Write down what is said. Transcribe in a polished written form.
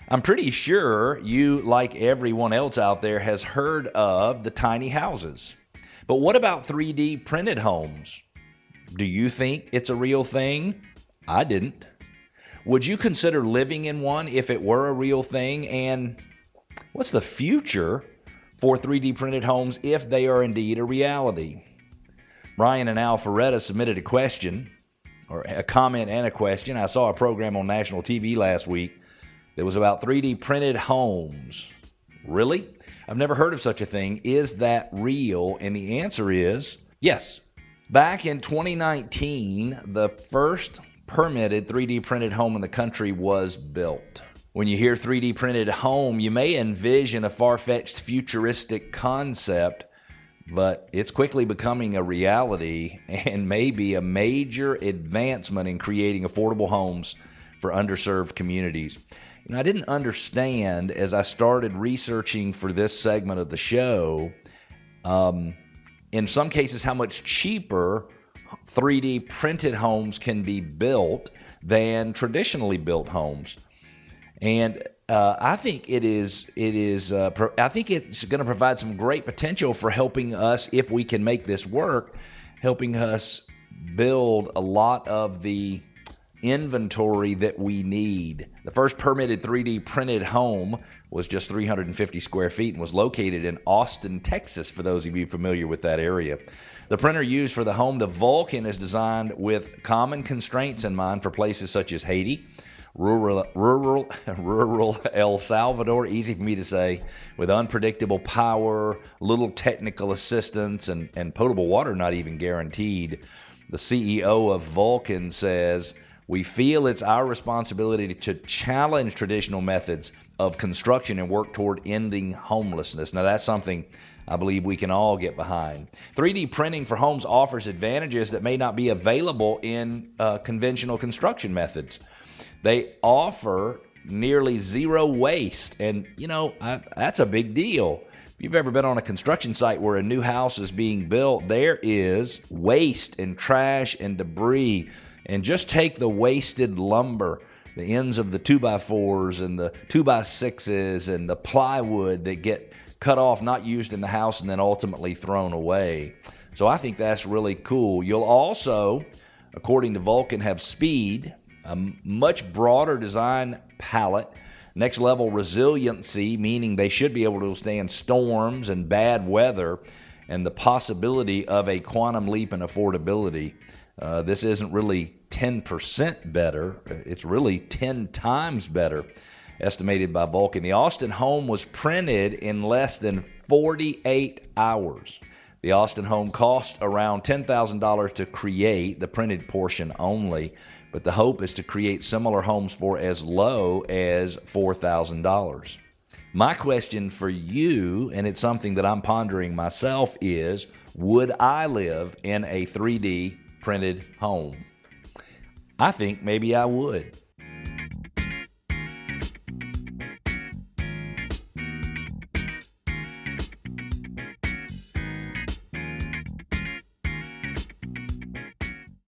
I'm pretty sure you, like everyone else out there, has heard of the tiny houses. But what about 3D printed homes? Do you think it's a real thing? I didn't. Would you consider living in one if it were a real thing? And what's the future for 3D printed homes if they are indeed a reality? Brian and Alpharetta submitted a question, or a comment and a question. I saw a program on national TV last week that was about 3D printed homes. Really? I've never heard of such a thing. Is that real? And the answer is yes. Back in 2019, the first permitted 3D printed home in the country was built. When you hear 3D printed home, you may envision a far-fetched futuristic concept, but it's quickly becoming a reality and may be a major advancement in creating affordable homes for underserved communities. I didn't understand as I started researching for this segment of the show, in some cases, how much cheaper 3D printed homes can be built than traditionally built homes. And I think I think it's going to provide some great potential for helping us, if we can make this work, helping us build a lot of the inventory that we need. The first permitted 3D printed home was just 350 square feet and was located in Austin, Texas, for those of you familiar with that area. The printer used for the home, the Vulcan, is designed with common constraints in mind for places such as Haiti, rural El Salvador, easy for me to say, with unpredictable power, little technical assistance, and potable water not even guaranteed. The CEO of Vulcan says, "We feel it's our responsibility to challenge traditional methods of construction and work toward ending homelessness." Now, that's something I believe we can all get behind. 3D printing for homes offers advantages that may not be available in conventional construction methods. They offer nearly zero waste, and that's a big deal. If you've ever been on a construction site where a new house is being built, there is waste and trash and debris. And just take the wasted lumber, the ends of the 2x4s and the 2x6s and the plywood that get cut off, not used in the house, and then ultimately thrown away. So I think that's really cool. You'll also, according to Vulcan, have speed, a much broader design palette, next level resiliency, meaning they should be able to withstand storms and bad weather, and the possibility of a quantum leap in affordability. This isn't really 10% better. It's really 10 times better, estimated by Vulcan. The Austin home was printed in less than 48 hours. The Austin home cost around $10,000 to create, the printed portion only, but the hope is to create similar homes for as low as $4,000. My question for you, and it's something that I'm pondering myself, is would I live in a 3D printed home? I think maybe I would.